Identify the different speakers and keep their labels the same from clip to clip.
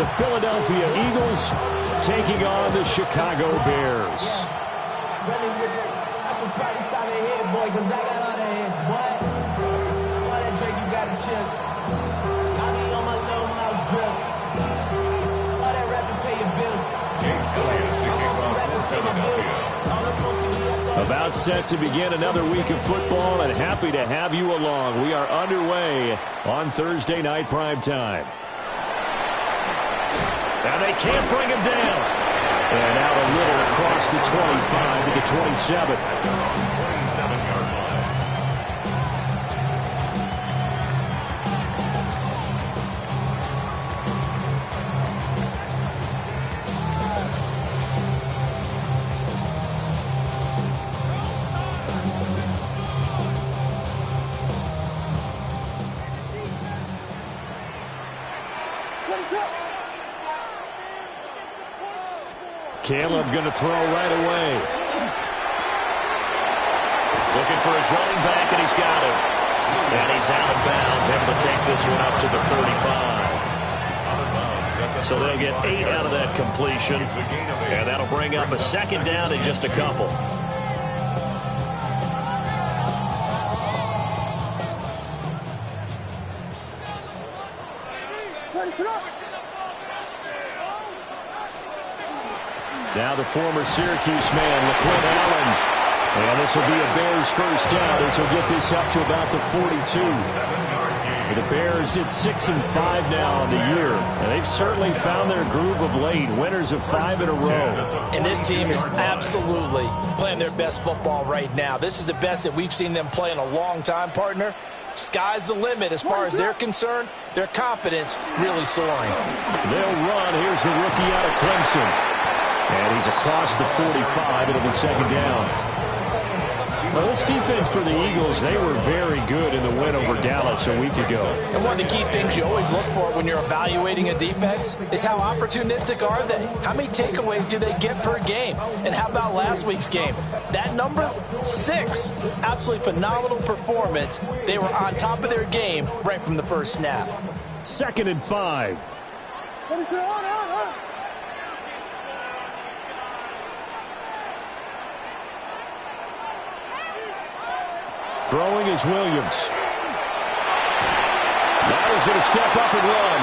Speaker 1: the Philadelphia Eagles taking on the Chicago Bears.
Speaker 2: I should probably sign a head, boy, because I got all the heads, boy. All that Drake, you got to chill. I be on my little mouse drip. All that rapping, pay your bills.
Speaker 1: About set to begin another week of football, and happy to have you along. We are underway on Thursday night prime time. And they can't bring him down. And out a little across the 25 to the 27. 27-yard line. Caleb going to throw right away. Looking for his running back, and he's got him. And he's out of bounds, able to take this one up to the 35. So they'll get 8 out of that completion. And that'll bring up a second down in just a couple. Now the former Syracuse man, LaQuinn Allen. And this will be a Bears first down as he'll get this up to about the 42. The Bears at 6-5 now on the year. And they've certainly found their groove of late. Winners of 5 in a row.
Speaker 3: And this team is absolutely playing their best football right now. This is the best that we've seen them play in a long time, partner. Sky's the limit as far as they're concerned. Their confidence really soaring.
Speaker 1: They'll run. Here's the rookie out of Clemson. And he's across the 45. It'll be second down. Well, this defense for the Eagles, they were very good in the win over Dallas a week ago.
Speaker 3: And one of the key things you always look for when you're evaluating a defense is how opportunistic are they? How many takeaways do they get per game? And how about last week's game? That number, 6. Absolutely phenomenal performance. They were on top of their game right from the first snap.
Speaker 1: 2nd and 5. Throwing is Williams. Now he's going to step up and run.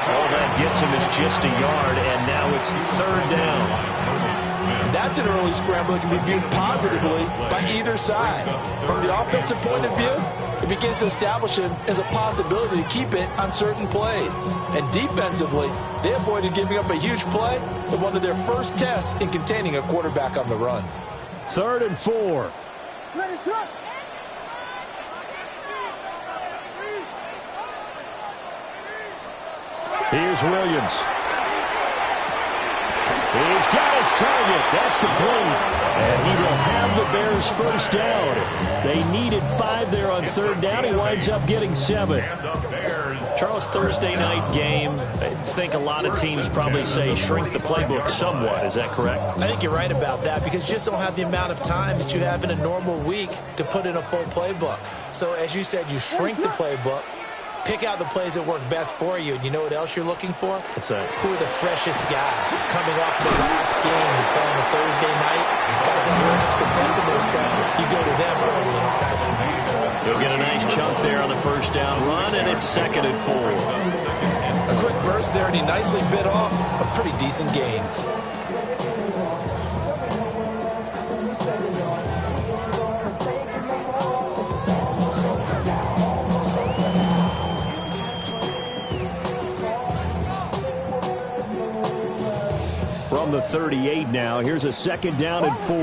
Speaker 1: All that gets him is just a yard, and now it's 3rd down.
Speaker 3: That's an early scramble that can be viewed positively by either side. From the offensive point of view, it begins to establish him as a possibility to keep it on certain plays. And defensively, they avoided giving up a huge play with one of their first tests in containing a quarterback on the run.
Speaker 1: 3rd and 4. Here's Williams. He's got his target. That's complete. And he will have the Bears first down. They needed 5 there on 3rd down. He winds up getting 7. Charles, Thursday night game, I think a lot of teams probably say shrink the playbook somewhat. Is that correct?
Speaker 3: I think you're right about that because you just don't have the amount of time that you have in a normal week to put in a full playbook. So as you said, you shrink the playbook. Pick out the plays that work best for you. And you know what else you're looking for?
Speaker 1: What's that?
Speaker 3: Who are the freshest guys coming off the last game and playing a Thursday night? Guys that are extra pep in their step. You go to them early and often.
Speaker 1: He'll get a nice chunk there on the first down run, and it's 2nd and 4.
Speaker 3: A quick burst there, and he nicely bit off a pretty decent gain.
Speaker 1: From the 38 now, here's a 2nd down and 4.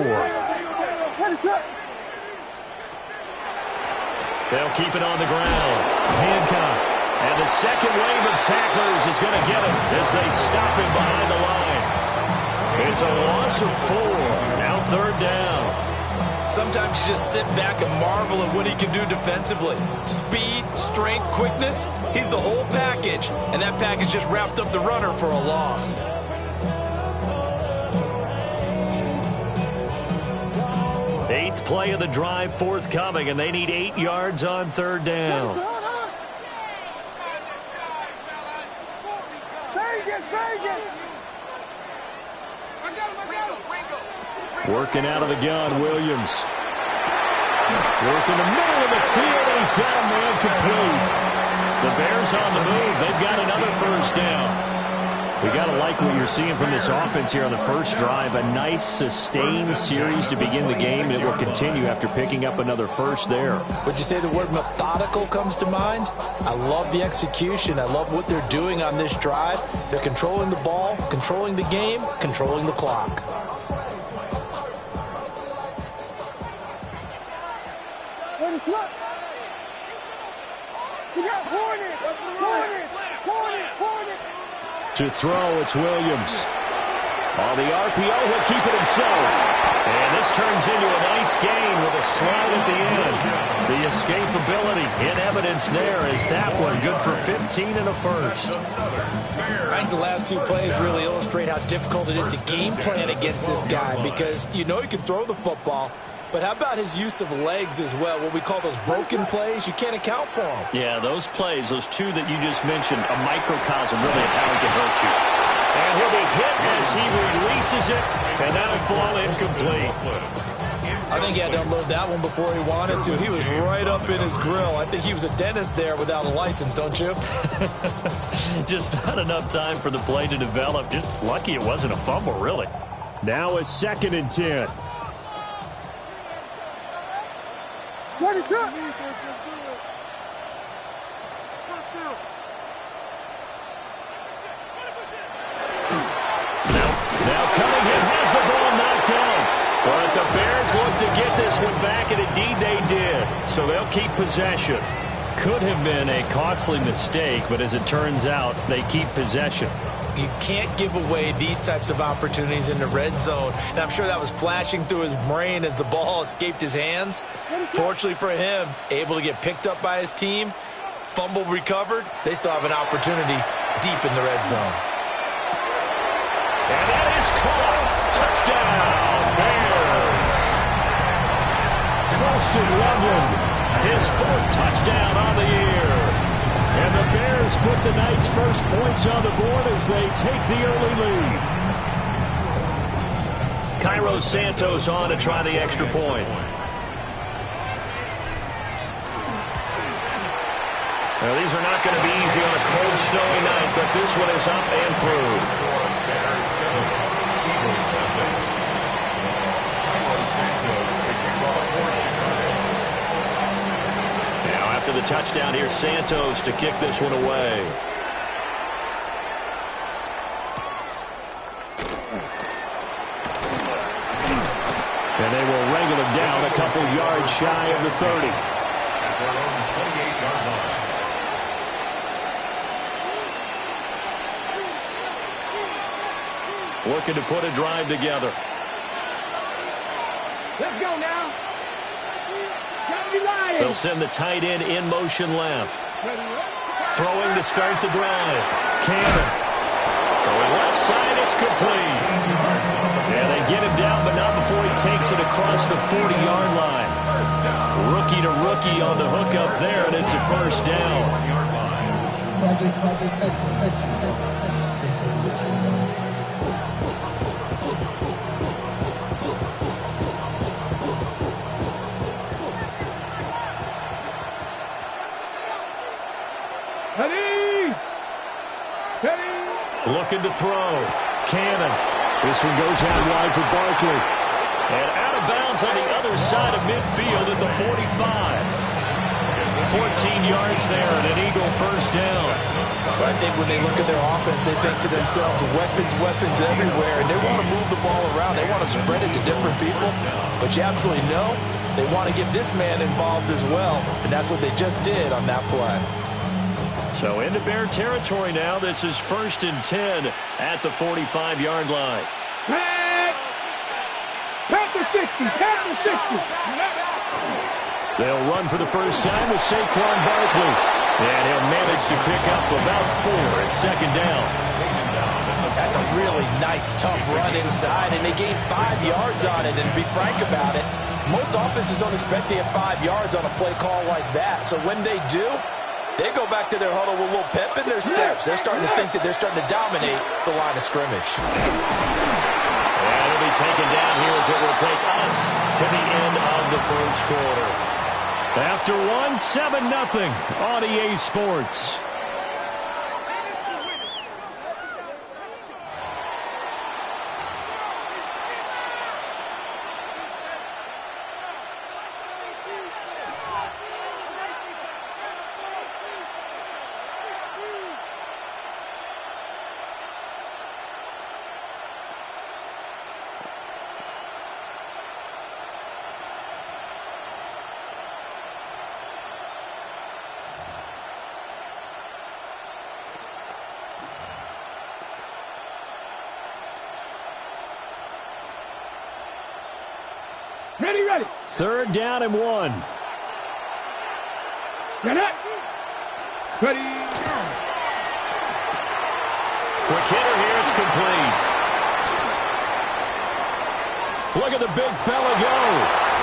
Speaker 1: They'll keep it on the ground. Hancock. And the second wave of tacklers is going to get him as they stop him behind the line. It's a loss of 4. Now 3rd down.
Speaker 3: Sometimes you just sit back and marvel at what he can do defensively. Speed, strength, quickness. He's the whole package. And that package just wrapped up the runner for a loss.
Speaker 1: Eighth play of the drive forthcoming, and they need 8 yards on 3rd down. Working out of the gun, Williams. Working the middle of the field, and he's got a man complete. The Bears on the move. They've got another first down. We got to like what you're seeing from this offense here on the first drive. A nice, sustained series to begin the game. It will continue after picking up another first there.
Speaker 3: Would you say the word methodical comes to mind? I love the execution. I love what they're doing on this drive. They're controlling the ball, controlling the game, controlling the clock.
Speaker 1: To throw, it's Williams. On the RPO, he'll keep it himself. And this turns into a nice gain with a slide at the end. The escapability in evidence there is that one good for 15 and a first.
Speaker 3: I think the last two plays really illustrate how difficult it is to game plan against this guy, because you know he can throw the football, but how about his use of legs as well? What we call those broken plays, you can't account for them.
Speaker 1: Yeah, those plays, those two that you just mentioned, a microcosm really of how he can hurt you. And he'll be hit as he releases it, and that'll fall incomplete.
Speaker 3: I think he had to unload that one before he wanted to. He was right up in his grill. I think he was a dentist there without a license, don't you?
Speaker 1: Just not enough time for the play to develop. Just lucky it wasn't a fumble, really. Now a 2nd and 10.
Speaker 4: What is up?
Speaker 1: Now Cunningham has the ball knocked down. But the Bears look to get this one back, and indeed they did. So they'll keep possession. Could have been a costly mistake, but as it turns out, they keep possession.
Speaker 3: You can't give away these types of opportunities in the red zone. And I'm sure that was flashing through his brain as the ball escaped his hands. Fortunately for him, able to get picked up by his team, fumble recovered. They still have an opportunity deep in the red zone.
Speaker 1: And that is caught. Touchdown, Bears. Colston Loveland, his 4th touchdown on the year. And the Bears put the Knights' first points on the board as they take the early lead. Cairo Santos on to try the extra point. Now, these are not going to be easy on a cold, snowy night, but this one is up and through. After the touchdown, here's Santos to kick this one away. And they will wrangle him down a couple yards shy of the 30. Looking to put a drive together.
Speaker 4: Let's go now.
Speaker 1: They'll send the tight end in motion left. Throwing to start the drive. Cannon. Throwing left side, it's complete. Yeah, they get him down, but not before he takes it across the 40-yard line. Rookie to rookie on the hook up there, and it's a first down. Looking to throw. Cannon. This one goes out wide for Barkley. And out of bounds on the other side of midfield at the 45. 14 yards there and an Eagle first down.
Speaker 3: I think when they look at their offense, they think to themselves, weapons, weapons everywhere, and they want to move the ball around. They want to spread it to different people. But you absolutely know they want to get this man involved as well, and that's what they just did on that play.
Speaker 1: So into Bear territory now. This is 1st and 10 at the 45-yard line.
Speaker 4: Panther 60, Panther 60.
Speaker 1: They'll run for the first time with Saquon Barkley. And he'll manage to pick up about 4 at 2nd down.
Speaker 3: That's a really nice, tough run inside, and they gained 5 yards on it. And to be frank about it, most offenses don't expect to get 5 yards on a play call like that. So when they do, They go back to their huddle with a little pep in their steps. They're starting to think that they're starting to dominate the line of scrimmage.
Speaker 1: And it'll be taken down here as it will take us to the end of the first quarter. After one, 7-0 on EA Sports.
Speaker 4: Ready, ready.
Speaker 1: 3rd down and 1.
Speaker 4: Get it. Ready.
Speaker 1: Quick hitter here. It's complete. Look at the big fella go.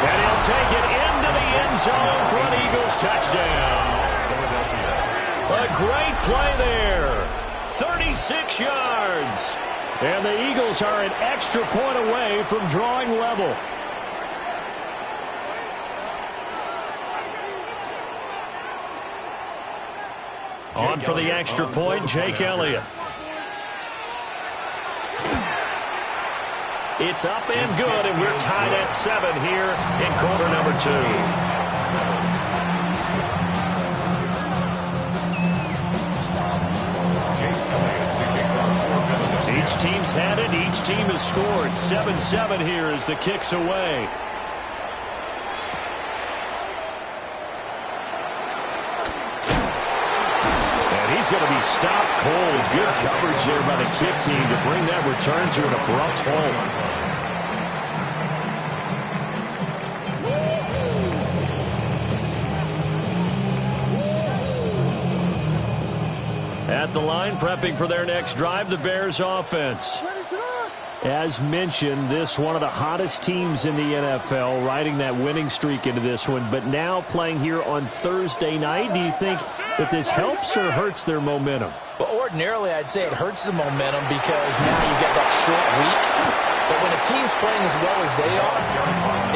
Speaker 1: And he'll take it into the end zone for an Eagles touchdown. A great play there. 36 yards. And the Eagles are an extra point away from drawing level. On for the extra point, Jake Elliott. It's up and good, and we're tied at 7 here in quarter number 2. Each team's had it. Each team has scored. 7-7 here as the kick's away. He's going to be stopped cold. Good coverage there by the kick team to bring that return to an abrupt halt. At the line, prepping for their next drive, the Bears offense. As mentioned, this one of the hottest teams in the NFL, riding that winning streak into this one, but now playing here on Thursday night. Do you think that this helps or hurts their momentum?
Speaker 3: Well, ordinarily, I'd say it hurts the momentum because now you get that short week. But when a team's playing as well as they are,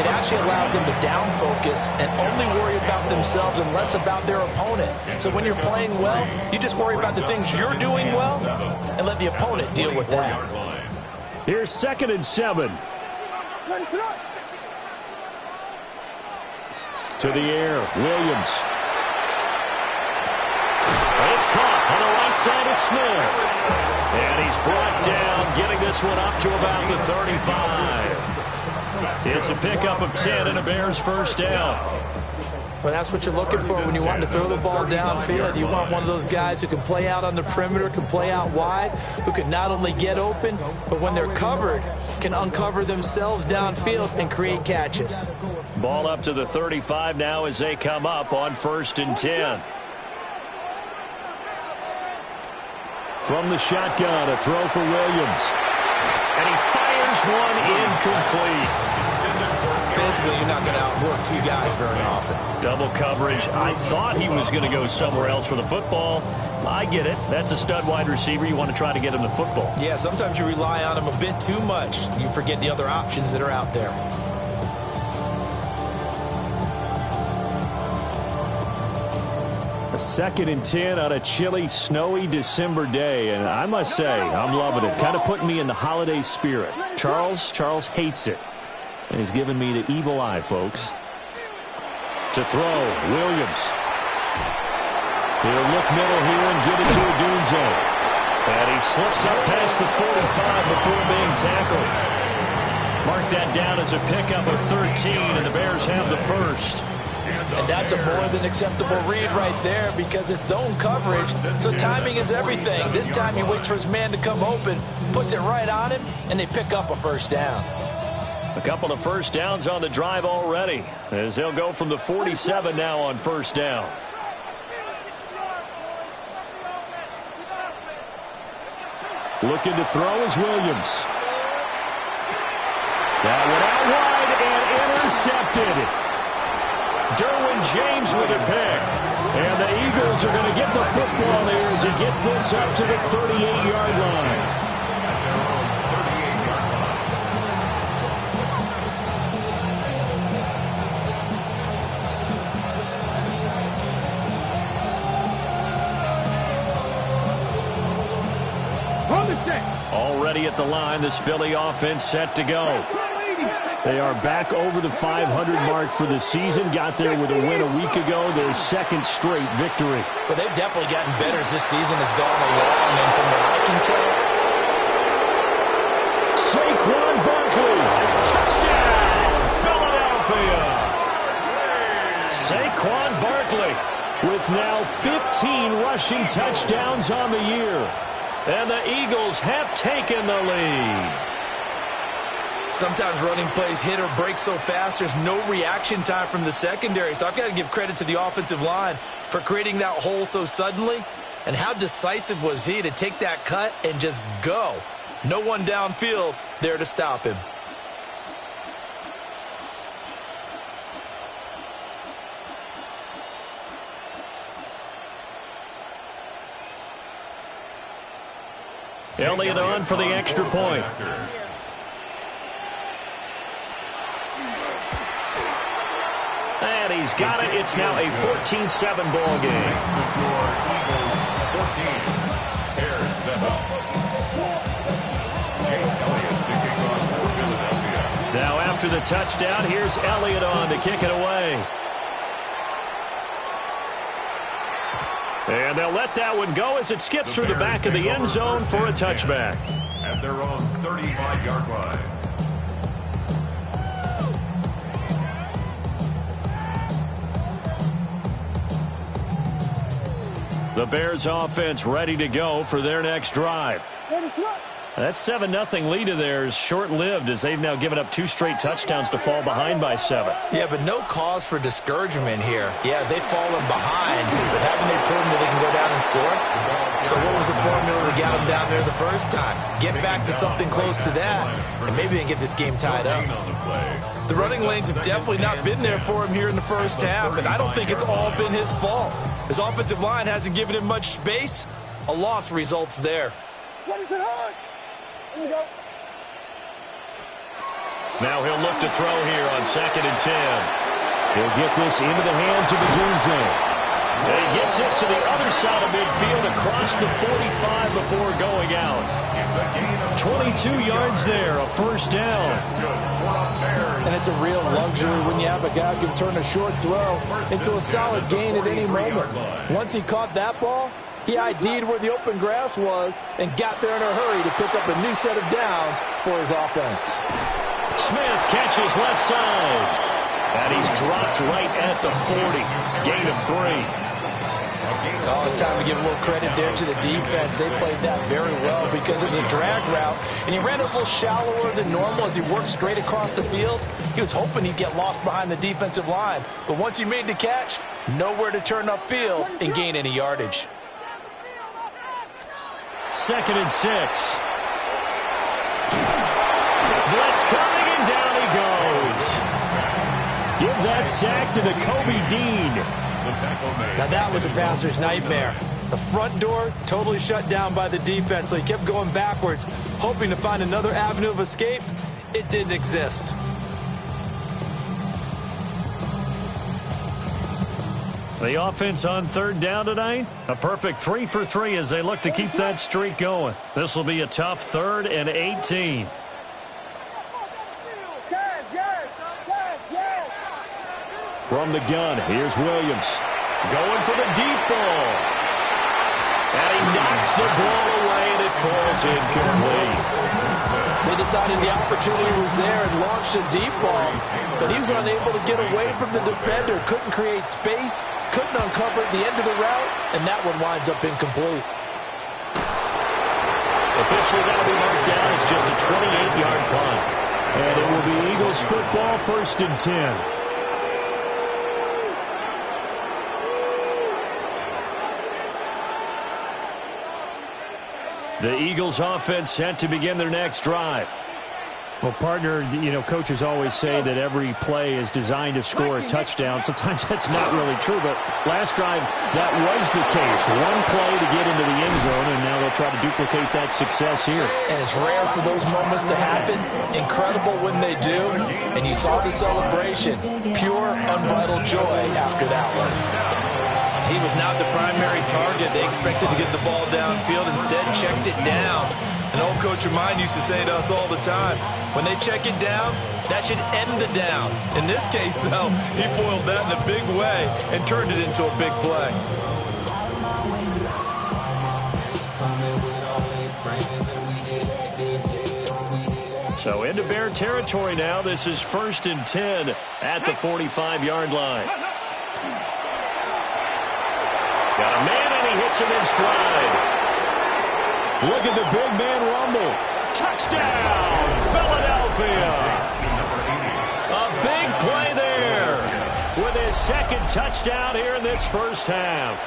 Speaker 3: it actually allows them to down focus and only worry about themselves and less about their opponent. So when you're playing well, you just worry about the things you're doing well and let the opponent deal with that.
Speaker 1: Here's 2nd and 7. To the air, Williams. It's caught on the right side at Smith. And he's brought down, getting this one up to about the 35. It's a pickup of 10 and a Bears first down.
Speaker 3: Well, that's what you're looking for when you want to throw the ball downfield. You want one of those guys who can play out on the perimeter, can play out wide, who can not only get open, but when they're covered, can uncover themselves downfield and create catches.
Speaker 1: Ball up to the 35 now as they come up on 1st and 10. From the shotgun, a throw for Williams. And he fires one incomplete.
Speaker 3: Basically, you're not going to outwork two guys very often.
Speaker 1: Double coverage. I thought he was going to go somewhere else for the football. I get it. That's a stud wide receiver. You want to try to get him the football.
Speaker 3: Yeah, sometimes you rely on him a bit too much. You forget the other options that are out there.
Speaker 1: A 2nd and 10 on a chilly, snowy December day. And I must say, I'm loving it. Kind of putting me in the holiday spirit. Charles hates it. And he's giving me the evil eye, folks. To throw, Williams. He'll look middle here and give it to Odunze. And he slips up past the 45 before being tackled. Mark that down as a pickup of 13, and the Bears have the first.
Speaker 3: And that's a more than acceptable read right there because it's zone coverage, so timing is everything. This time he waits for his man to come open, puts it right on him, and they pick up a first down.
Speaker 1: A couple of first downs on the drive already as they'll go from the 47 now on 1st down. Looking to throw is Williams. That one out wide and intercepted. Derwin James with a pick. And the Eagles are going to get the football there as he gets this up to the 38-yard line. Already at the line, this Philly offense set to go. They are back over the 500 mark for the season. Got there with a win a week ago, their second straight victory.
Speaker 3: Well, they've definitely gotten better as this season has gone along, and from what I can tell,
Speaker 1: Saquon Barkley, touchdown, Philadelphia. Saquon Barkley with now 15 rushing touchdowns on the year. And the Eagles have taken the lead.
Speaker 3: Sometimes running plays hit or break so fast, there's no reaction time from the secondary. So I've got to give credit to the offensive line for creating that hole so suddenly. And how decisive was he to take that cut and just go? No one downfield there to stop him.
Speaker 1: Elliott on for the extra point. And he's got it. It's now a 14-7 ball game. Now after the touchdown, here's Elliott on to kick it away. And they'll let that one go as it skips through the back of the end zone for a touchback.
Speaker 5: At their own 35-yard line.
Speaker 1: The Bears offense ready to go for their next drive. That 7-0 lead of theirs short-lived as they've now given up 2 straight touchdowns to fall behind by 7.
Speaker 3: Yeah, but no cause for discouragement here. Yeah, they've fallen behind, but haven't they proven that they can go down and score? So what was the formula that got them down there the first time? Get back to something close to that, and maybe they can get this game tied up. The running lanes have definitely not been there for him here in the first half, and I don't think it's all been his fault. His offensive line hasn't given him much space. A loss results there.
Speaker 1: Now he'll look to throw here on 2nd and 10. He'll get this into the hands of the Doom zone. And he gets this to the other side of midfield across the 45 before going out. 22 yards there, a first down.
Speaker 3: And it's a real luxury when you have a guy who can turn a short throw into a solid gain at any moment. Once he caught that ball, he ID'd where the open grass was and got there in a hurry to pick up a new set of downs for his offense.
Speaker 1: Smith catches left side. And he's dropped right at the 40. Gain of 3.
Speaker 3: Oh, it's time to give a little credit there to the defense. They played that very well because it was a drag route, and he ran a little shallower than normal as he worked straight across the field. He was hoping he'd get lost behind the defensive line, but once he made the catch, nowhere to turn upfield and gain any yardage.
Speaker 1: 2nd and 6. Blitz coming, and down he goes. Give that sack to the Kobe Dean.
Speaker 3: Now that was a passer's nightmare. The front door totally shut down by the defense, so he kept going backwards, hoping to find another avenue of escape. It didn't exist.
Speaker 1: The offense on 3rd down tonight, a perfect 3 for 3 as they look to keep that streak going. This will be a tough 3rd and 18. From the gun, here's Williams. Going for the deep ball. And he knocks the ball away, and it falls incomplete.
Speaker 3: They decided the opportunity was there and launched a deep ball, but he was unable to get away from the defender, couldn't create space, couldn't uncover the end of the route, and that one winds up incomplete.
Speaker 1: Officially, that will be marked down as just a 28-yard punt. And it will be Eagles football, 1st and 10. The Eagles offense set to begin their next drive. Well, partner, you know, coaches always say that every play is designed to score a touchdown. Sometimes that's not really true, but last drive, that was the case. One play to get into the end zone, and now they'll try to duplicate that success here.
Speaker 3: And it's rare for those moments to happen. Incredible when they do. And you saw the celebration. Pure, unbridled joy after that one. He was not the primary target. They expected to get the ball downfield. Instead, checked it down. An old coach of mine used to say to us all the time, when they check it down, that should end the down. In this case, though, he foiled that in a big way and turned it into a big play.
Speaker 1: So into Bear territory now. This is 1st and 10 at the 45-yard line. Got a man, and he hits him in stride. Look at the big man rumble. Touchdown, Philadelphia. A big play there with his second touchdown here in this first half.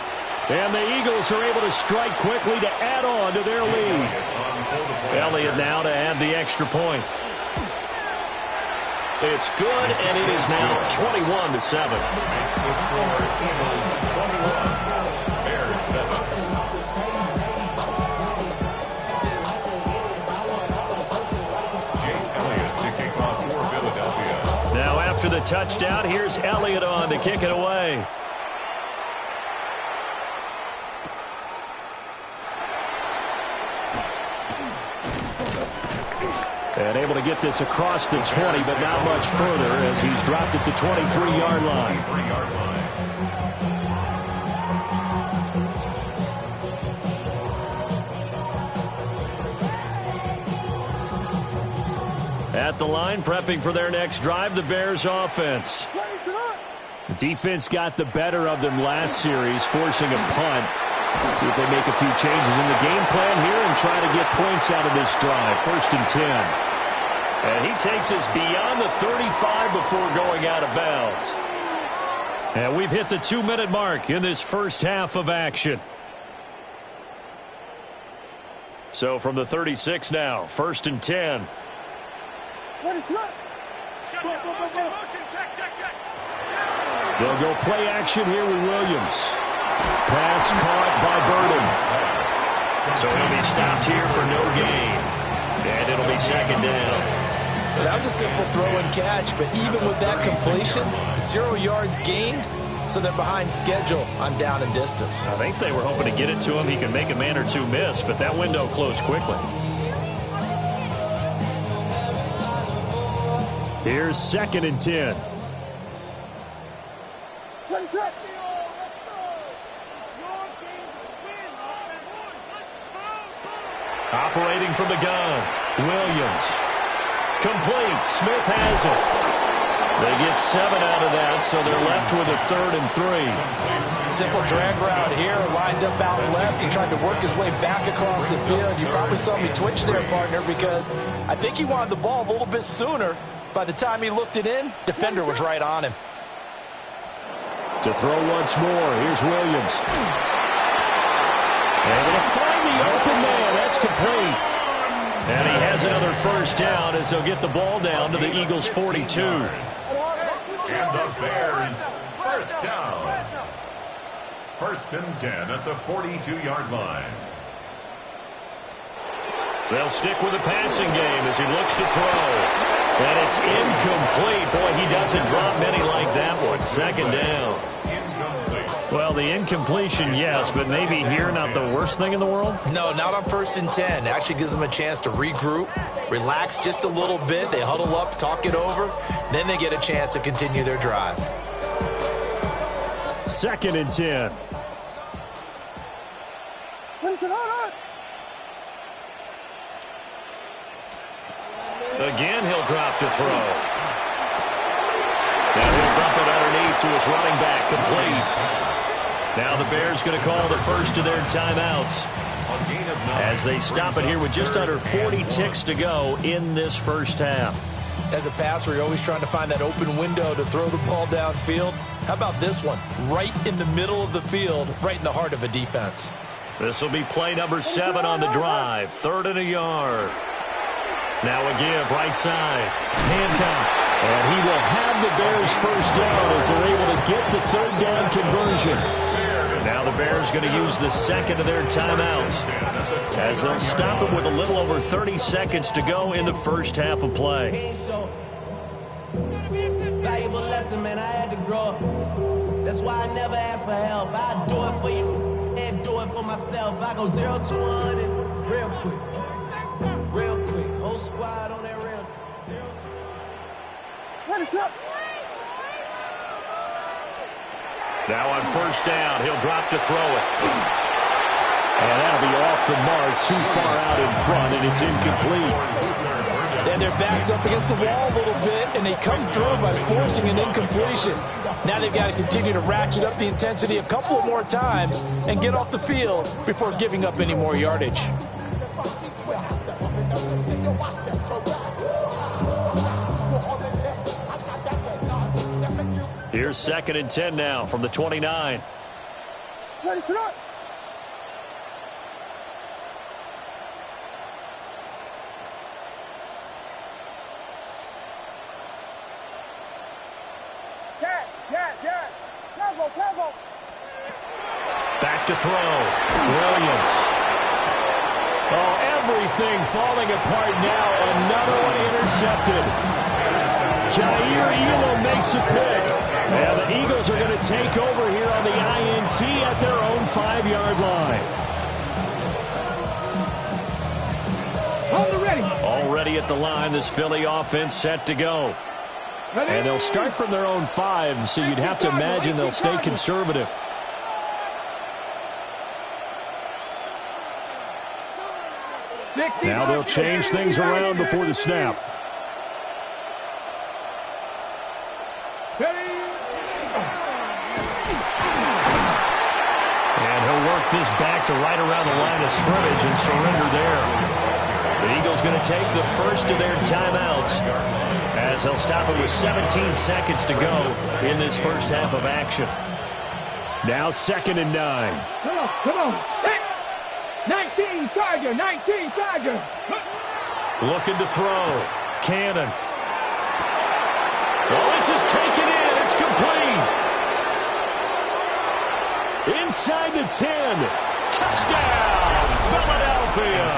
Speaker 1: And the Eagles are able to strike quickly to add on to their lead. Elliott now to add the extra point. It's good, and it is now 21-7. Now after the touchdown, here's Elliott on to kick it away. And able to get this across the 20, but not much further as he's dropped it to 23-yard line. At the line, prepping for their next drive, the Bears offense. Defense got the better of them last series, forcing a punt. See if they make a few changes in the game plan here and try to get points out of this drive. 1st and 10. And he takes us beyond the 35 before going out of bounds. And we've hit the 2-minute mark in this first half of action. So from the 36 now, 1st and 10. They'll go play action here with Williams. Pass caught by Burden. So he'll be stopped here for no gain. And it'll be 2nd down.
Speaker 3: So that was a simple throw and catch, but even with that completion, 0 yards gained, so they're behind schedule on down and distance.
Speaker 1: I think they were hoping to get it to him. He can make a man or two miss, but that window closed quickly. Here's 2nd and 10. Operating from the gun, Williams. Complete. Smith has it. They get 7 out of that, so they're left with a 3rd and 3.
Speaker 3: Simple drag route here, lined up out left. He tried to work his way back across the field. You probably saw me twitch there, partner, because I think he wanted the ball a little bit sooner. By the time he looked it in, defender was right on him.
Speaker 1: To throw once more, here's Williams. Able to find the open man. That's complete. And he has another 1st down as they'll get the ball down to the Eagles' 42.
Speaker 5: And the Bears, 1st down. 1st and 10 at the 42-yard line.
Speaker 1: They'll stick with the passing game as he looks to throw. And it's incomplete. Boy, he doesn't drop many like that one. 2nd down. Well, the incompletion, yes, but maybe here not the worst thing in the world?
Speaker 3: No, not on 1st and 10. Actually gives them a chance to regroup, relax just a little bit. They huddle up, talk it over. Then they get a chance to continue their drive.
Speaker 1: 2nd and 10. Again, he'll drop to throw. Now he'll dump it underneath to his running back, complete. Now the Bears going to call the first of their timeouts as they stop it here with just under 40 ticks to go in this first half.
Speaker 3: As a passer, you're always trying to find that open window to throw the ball downfield. How about this one? Right in the middle of the field, right in the heart of a defense.
Speaker 1: This will be play number 7 on the drive. 3rd and a yard. Now a give, right side. Hancock. And he will have the Bears first down as they're able to get the third down conversion. Now the Bears going to use the second of their timeouts as they'll stop it with a little over 30 seconds to go in the first half of play.
Speaker 2: Valuable lesson, man. I had to grow up. That's why I never ask for help. I do it for you and do it for myself. I go 0 to 100 real quick. Real quick. Whole squad on that real. 0 to 1. What is up?
Speaker 1: Now on first down, he'll drop to throw it. And that'll be off the mark, too far out in front, and it's incomplete.
Speaker 3: And their back's up against the wall a little bit, and they come through by forcing an incompletion. Now they've got to continue to ratchet up the intensity a couple more times and get off the field before giving up any more yardage.
Speaker 1: Here's 2nd and 10 now from the 29.
Speaker 2: Ready for that? Yes. Tempo.
Speaker 1: Back to throw. Williams. Oh, everything falling apart now. Another one intercepted. Jair Elam makes a pick. And the Eagles are going to take over here on the INT at their own 5-yard line. Already at the line, this Philly offense set to go. And they'll start from their own 5, so you'd have to imagine they'll stay conservative. Now they'll change things around before the snap. And he'll work this back to right around the line of scrimmage and surrender there. The Eagles going to take the first of their timeouts as they'll stop it with 17 seconds to go in this first half of action. Now 2nd and 9.
Speaker 4: Come on. 19 Charger.
Speaker 1: Looking to throw. Cannon. Well, this is taken in. It's complete. Inside the 10. Touchdown, Philadelphia.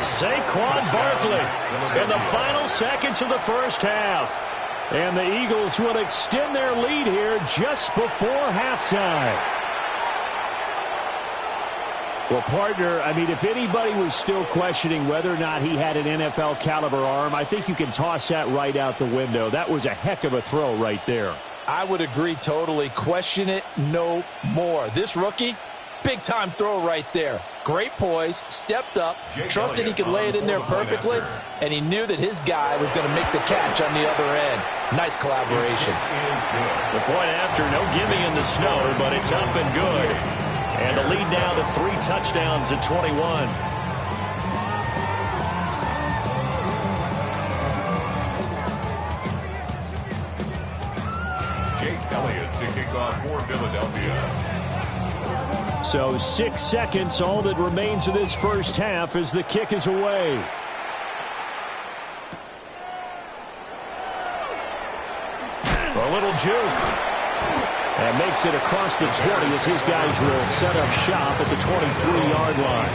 Speaker 1: Saquon Barkley in the final seconds of the first half. And the Eagles will extend their lead here just before halftime. Well, partner, I mean, if anybody was still questioning whether or not he had an NFL caliber arm, I think you can toss that right out the window. That was a heck of a throw right there.
Speaker 3: I would agree totally. Question it no more. This rookie, big-time throw right there. Great poise, stepped up, trusted he could lay it in there perfectly, and he knew that his guy was going to make the catch on the other end. Nice collaboration.
Speaker 1: The point after, no gimme in the snow, but it's up and good. And the lead down to 3 touchdowns at 21.
Speaker 5: Jake Elliott to kick off for Philadelphia.
Speaker 1: So 6 seconds, all that remains of this first half as the kick is away. A little juke. And makes it across the 20 as his guys will set up shop at the 23-yard line.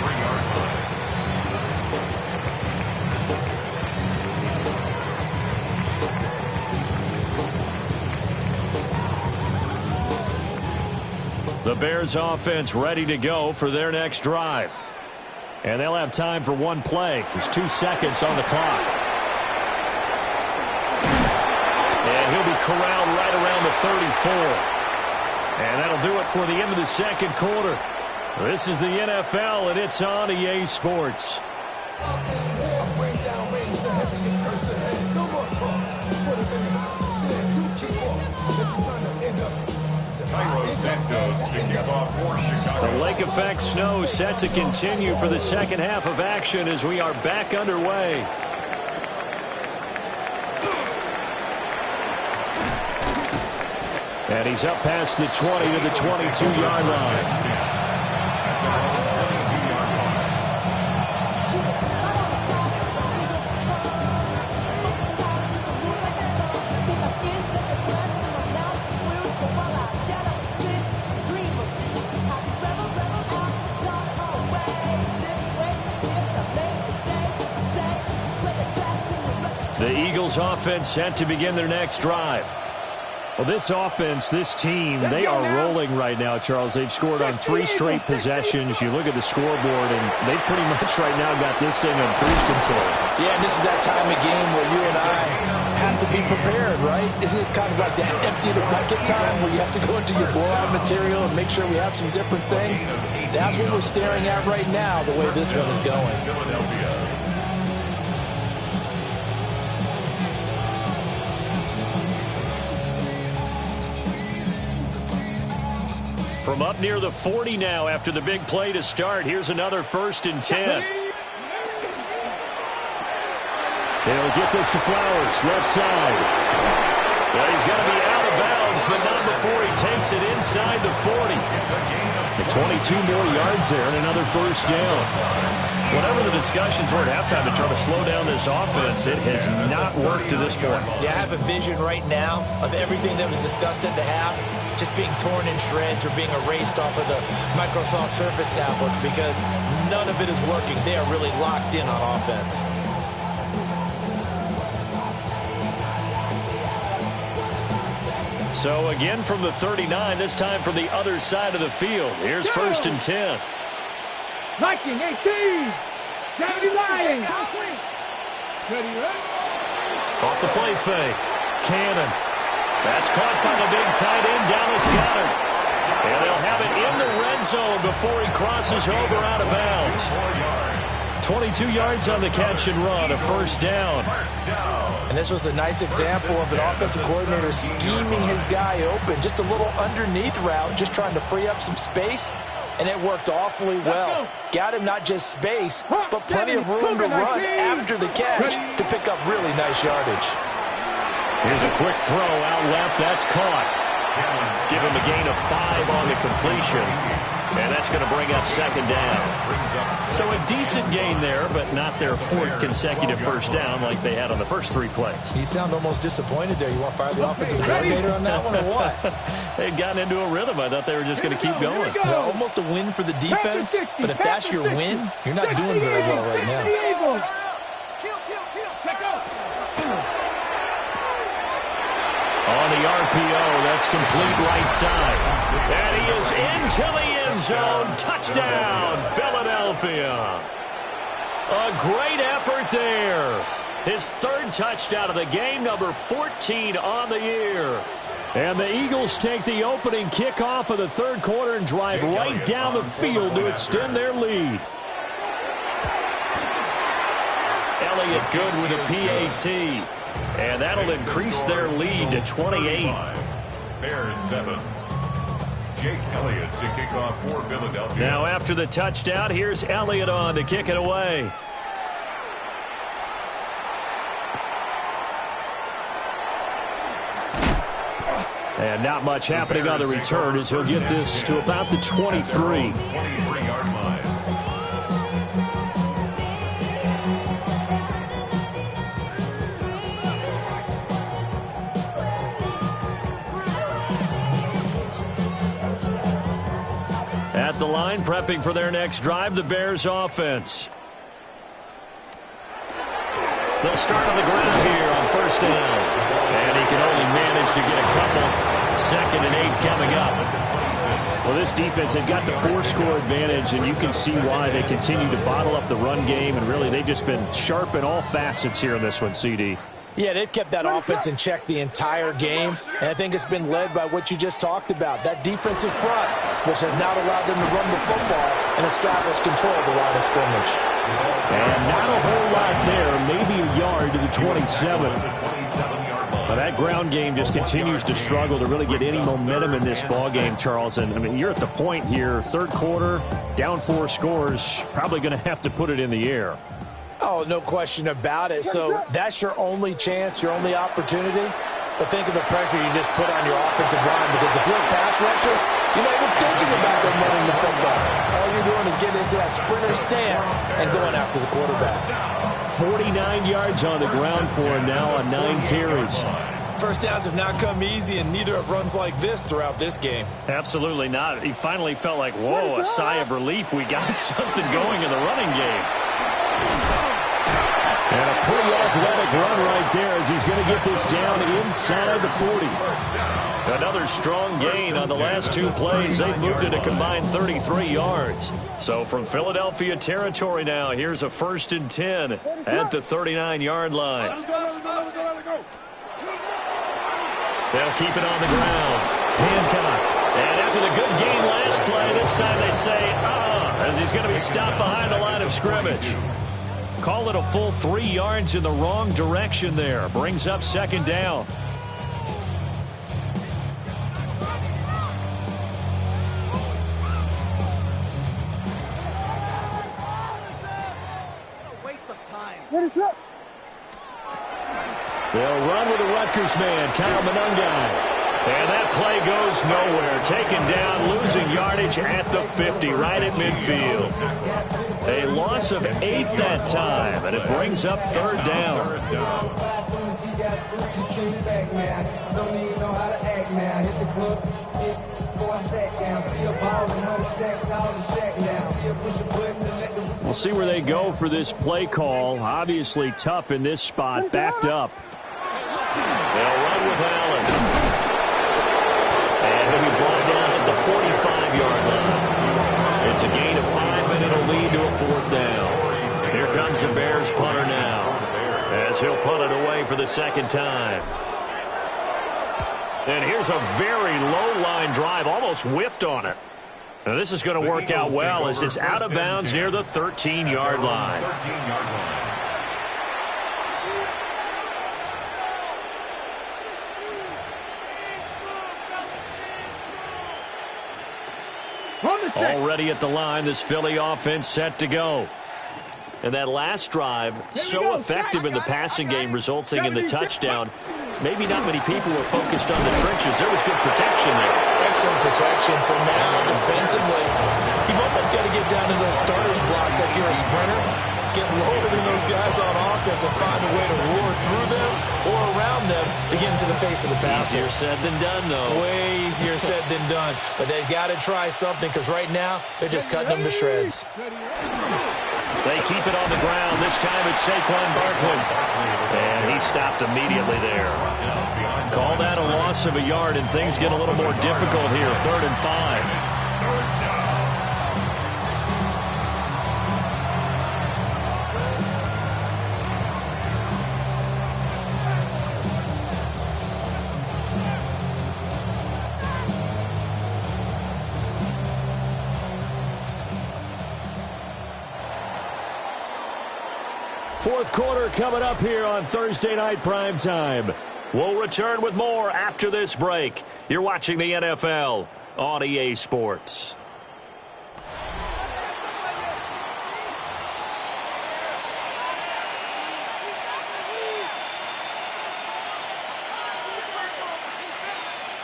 Speaker 1: The Bears offense ready to go for their next drive. And they'll have time for one play. There's 2 seconds on the clock. And he'll be corralled right around the 34. And that'll do it for the end of the second quarter. This is the NFL, and it's on EA Sports. The lake effect snow set to continue for the second half of action as we are back underway. And he's up past the 20 to the 22-yard line. The Eagles offense set to begin their next drive.
Speaker 6: Well, this offense, this team, they are rolling right now, Charles. They've scored on 3 straight possessions. You look at the scoreboard, and they've pretty much right now got this thing on cruise control.
Speaker 3: Yeah, and this is that time of game where you and I have to be prepared, right? Isn't this kind of like the empty the bucket time where you have to go into your blowout material and make sure we have some different things? That's what we're staring at right now, the way this one is going.
Speaker 1: From up near the 40 now after the big play to start. Here's another 1st and 10.
Speaker 6: They'll get this to Flowers, left side.
Speaker 1: Well, he's going to be out of bounds, but not before he takes it inside the 40.
Speaker 6: And 22 more yards there and another 1st down.
Speaker 1: Whatever the discussions were at halftime to try to slow down this offense, it has not worked to this point.
Speaker 3: Yeah, I have a vision right now of everything that was discussed at the half just being torn in shreds or being erased off of the Microsoft Surface tablets because none of it is working. They are really locked in on offense.
Speaker 1: So again from the 39, this time from the other side of the field. Here's 1st and 10.
Speaker 4: 19, 18, 79.
Speaker 1: Off the play fake. Cannon. That's caught by the big tight end, Dallas Goedert. And they'll have it in the red zone before he crosses over out of bounds. 22 yards on the catch and run, a 1st down.
Speaker 3: And this was a nice example of an offensive coordinator scheming his guy open. Just a little underneath route, just trying to free up some space. And it worked awfully well. Got him not just space, but plenty of room to run after the catch to pick up really nice yardage.
Speaker 1: Here's a quick throw out left. That's caught. Give him a gain of 5 on the completion. And that's going to bring up 2nd down. So a decent gain there, but not their 4th consecutive 1st down like they had on the first 3 plays.
Speaker 3: You sound almost disappointed there. You want to fire the offensive coordinator on that one or what?
Speaker 1: They'd gotten into a rhythm. I thought they were just going to keep going.
Speaker 3: Well, almost a win for the defense, but if that's your win, you're not doing very well right now.
Speaker 1: On the RPO, that's complete right side. And he is into the end zone. Touchdown, Philadelphia. A great effort there. His 3rd touchdown of the game, number 14 on the year.
Speaker 6: And the Eagles take the opening kickoff of the 3rd quarter and drive right down the field to extend their lead.
Speaker 1: Elliott good with a PAT. And that'll increase their lead to 28.
Speaker 5: Bears 7. Jake Elliott to kick off for Philadelphia.
Speaker 1: Now after the touchdown, here's Elliott on to kick it away.
Speaker 6: And not much happening on the return as he'll get this to about the 23.
Speaker 5: 23-yard line.
Speaker 1: At the line, prepping for their next drive, the Bears offense. They'll start on the ground here on 1st down. And he can only manage to get a couple. 2nd and 8 coming up.
Speaker 6: Well, this defense, they've got the 4-score advantage, and you can see why they continue to bottle up the run game. And really, they've just been sharp in all facets here in this one, CD.
Speaker 3: Yeah, they've kept that offense in check the entire game, and I think it's been led by what you just talked about, that defensive front, which has not allowed them to run the football and establish control of the line of scrimmage.
Speaker 6: And not a whole lot there, maybe a yard to the 27. Well, that ground game just continues to struggle to really get any momentum in this ball game, Charles. And I mean, you're at the point here, 3rd quarter, down 4 scores, probably going to have to put it in the air.
Speaker 3: Oh, no question about it. So that's your only chance, your only opportunity. But think of the pressure you just put on your offensive line, because if you're a pass rusher, you're not even thinking about them running the football. All you're doing is getting into that sprinter stance and going after the quarterback.
Speaker 6: 49 yards on the ground for him now on 9 carries.
Speaker 3: 1st downs have not come easy, and neither have runs like this throughout this game.
Speaker 1: Absolutely not. He finally felt like, whoa, a sigh of relief. We got something going in the running game.
Speaker 6: And a pretty athletic run right right there as he's going to get this down inside the 40.
Speaker 1: Another strong gain on the last two plays. They've moved it a combined 33 yards. So from Philadelphia territory now, here's a 1st and 10 at the 39-yard line. They'll keep it on the ground. Hancock. And after the good game last play, this time they say, as he's going to be stopped behind the line of scrimmage. Call it a full 3 yards in the wrong direction there. Brings up 2nd down.
Speaker 4: What is up?
Speaker 6: They'll run with the Rutgers man, Kyle Monungai.
Speaker 1: And that play goes nowhere. Taken down, losing yardage at the 50, right at midfield. A loss of 8 that time, and it brings up 3rd down.
Speaker 6: We'll see where they go for this play call. Obviously tough in this spot, backed up.
Speaker 1: They'll run with Allen. And he'll be brought down at the 45-yard line. It's a gain of 5, and it'll lead to a 4th down. Here comes the Bears punter now, as he'll punt it away for the 2nd time. And here's a very low-line drive, almost whiffed on it. Now this is going to work out well as it's out of bounds near the 13-yard line.
Speaker 6: Already at the line, this Philly offense set to go. And that last drive, so effective in the passing game, resulting in the touchdown. Maybe not many people were focused on the trenches. There was good protection there.
Speaker 3: Excellent protection. So now, defensively, you've almost got to get down to those starters blocks like you're a sprinter. Get lower than those guys on offense and find a way to roar through them or around them to get into the face of the passer.
Speaker 1: Easier said than done, though.
Speaker 3: Way easier said than done. But they've got to try something because right now they're just cutting them to shreds.
Speaker 1: They keep it on the ground. This time it's Saquon Barkley. And he stopped immediately there. Call that a loss of a yard, and things get a little more difficult here. 3rd and 5.
Speaker 6: Fourth quarter coming up here on Thursday Night Primetime.
Speaker 1: We'll return with more after this break. You're watching the NFL on EA Sports.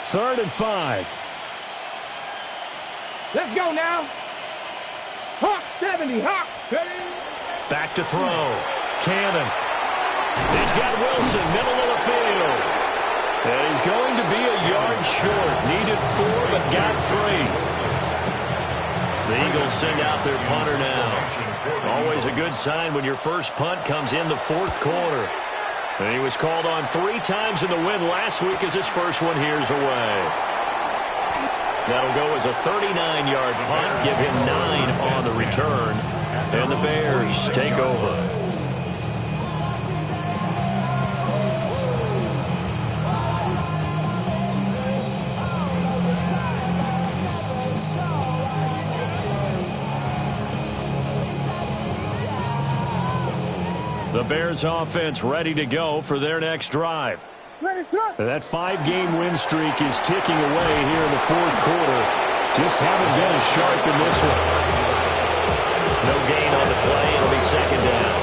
Speaker 6: Third and 5.
Speaker 4: Let's go now. Hawk 70, Hawk.
Speaker 1: Back to throw. Cannon. He's got Wilson, middle of the field. And he's going to be a yard short. Needed 4, but got 3. The Eagles send out their punter now. Always a good sign when your first punt comes in the 4th quarter. And he was called on 3 times in the win last week as his first one here's away. That'll go as a 39-yard punt, give him 9 on the return. And the Bears take over. The Bears offense ready to go for their next drive. That 5-game win streak is ticking away here in the 4th quarter. Just haven't been as sharp in this one. No gain on the play. It'll be 2nd down.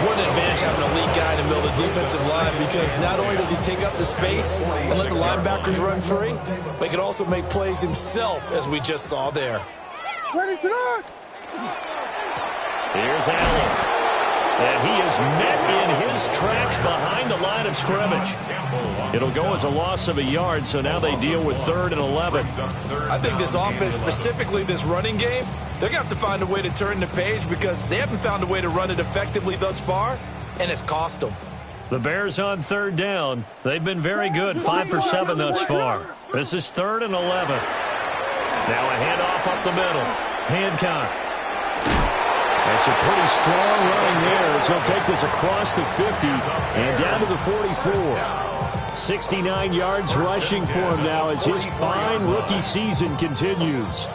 Speaker 3: What an advantage having a lead guy in the middle of the defensive line, because not only does he take up the space and let the linebackers run free, but he can also make plays himself, as we just saw there.
Speaker 1: Here's Allen. And he is met in his tracks behind the line of scrimmage. It'll go as a loss of a yard, so now they deal with 3rd and 11.
Speaker 3: I think this offense, specifically this running game, they're going to have to find a way to turn the page because they haven't found a way to run it effectively thus far, and it's cost them.
Speaker 6: The Bears on third down. They've been very good, 5 for 7 thus far. This is 3rd and 11. Now a handoff up the middle. Hancock. That's a pretty strong running there as he'll take this across the 50 and down to the 44. 69 yards rushing for him now as his fine rookie season continues.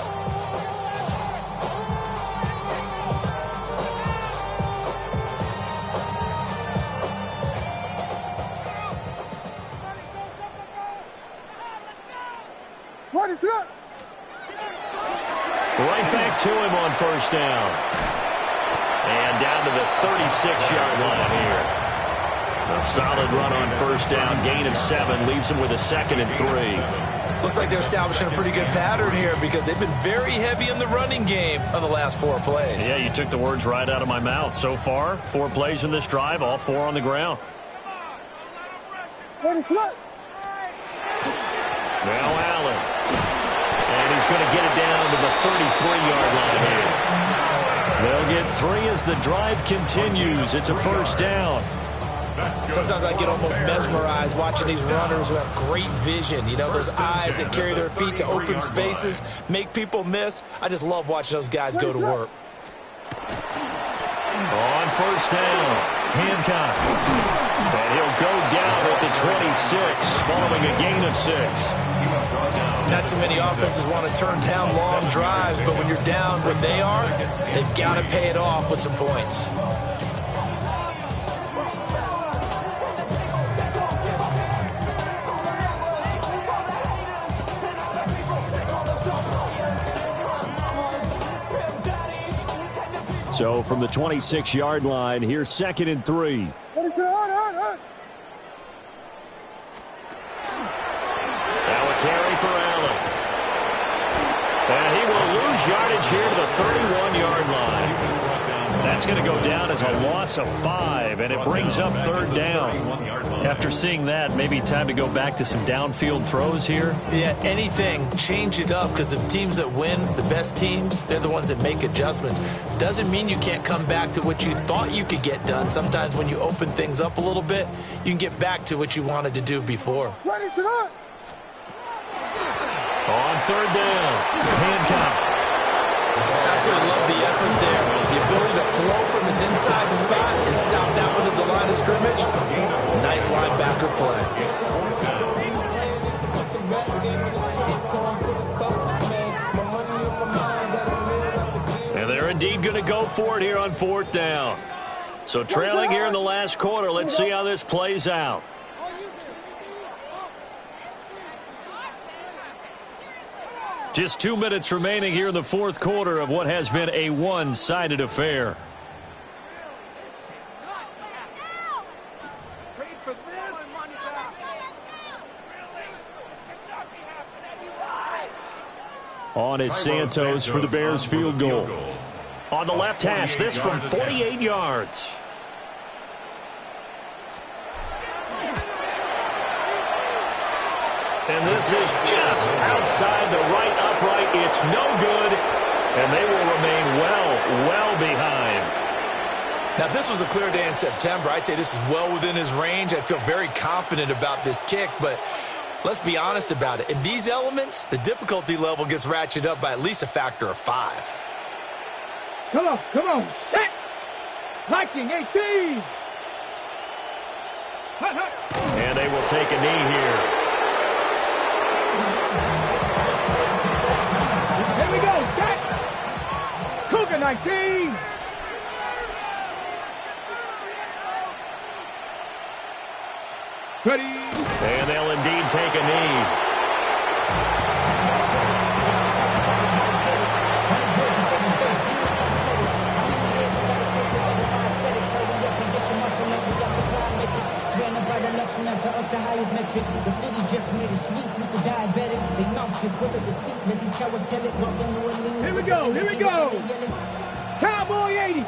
Speaker 4: What is up?
Speaker 6: Right back to him on first down. And down to the 36-yard line here. A solid run on first down. Gain of 7 leaves him with a 2nd and 3.
Speaker 3: Looks like they're establishing a pretty good pattern here because they've been very heavy in the running game on the last 4 plays.
Speaker 6: Yeah, you took the words right out of my mouth. So far, 4 plays in this drive, all 4 on the ground.
Speaker 4: What is up?
Speaker 6: Now Allen. And he's going to get it down to the 33-yard line here. They'll get 3 as the drive continues. It's a first down.
Speaker 3: Sometimes I get almost mesmerized watching these runners who have great vision. You know, those eyes that carry their feet to open spaces, make people miss. I just love watching those guys go to work.
Speaker 6: On first down, Hancock. And he'll go down at the 26, following a gain of 6.
Speaker 3: Not too many offenses want to turn down long drives, but when you're down what they are, they've got to pay it off with some points.
Speaker 6: So from the 26-yard line, here's 2nd and 3.
Speaker 4: What is up?
Speaker 6: Now a carry for Allen. And he will lose yardage here to the 31-yard line. That's going to go down as a loss of 5, and it brings up 3rd down. After seeing that, maybe time to go back to some downfield throws here.
Speaker 3: Yeah, anything, change it up, because the teams that win, the best teams, they're the ones that make adjustments. Doesn't mean you can't come back to what you thought you could get done. Sometimes when you open things up a little bit, you can get back to what you wanted to do before.
Speaker 4: What is up?
Speaker 6: On 3rd down, Hancock.
Speaker 3: Absolutely love the effort there. The ability to flow from his inside spot and stop that one at the line of scrimmage. Nice linebacker play.
Speaker 6: And they're indeed going to go for it here on 4th down. So trailing here in the last quarter. Let's see how this plays out. Just 2 minutes remaining here in the 4th quarter of what has been a one-sided affair. On is Santos for the Bears field goal. On the left hash, this from 48 yards. And this is just outside the right upright. It's no good, and they will remain well behind.
Speaker 3: Now, if this was a clear day in September, I'd say this is well within his range. I'd feel very confident about this kick, but let's be honest about it. In these elements, the difficulty level gets ratcheted up by at least a factor of 5.
Speaker 4: Come on, set! Viking 18!
Speaker 6: And they will take a knee here.
Speaker 4: Here we go, set! Cougar 19! Ready?
Speaker 6: And they'll indeed take a knee.
Speaker 7: The city just made it sweet. People diabetic. They mouths get full of deceit. Let these cowards tell it. Walking New Orleans.
Speaker 4: Here we go. Cowboy 80.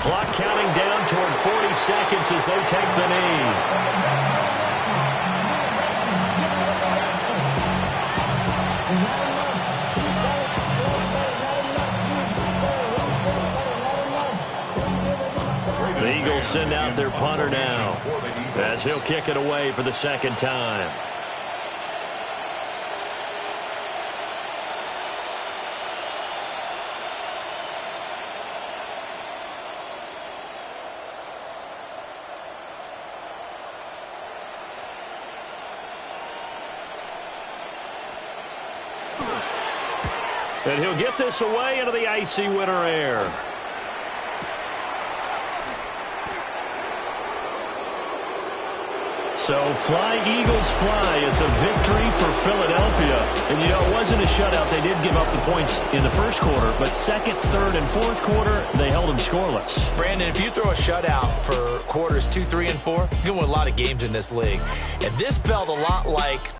Speaker 6: Clock counting down toward 40 seconds as they take the knee.
Speaker 1: Eagles send out their punter now, as he'll kick it away for the second time. And he'll get this away into the icy winter air. So fly, Eagles, fly. It's a victory for Philadelphia. And, you know, it wasn't a shutout. They did give up the points in the first quarter, but second, third, and fourth quarter, they held them scoreless.
Speaker 3: Brandon, if you throw a shutout for quarters 2, 3, and 4, you're going to win a lot of games in this league. And this felt a lot like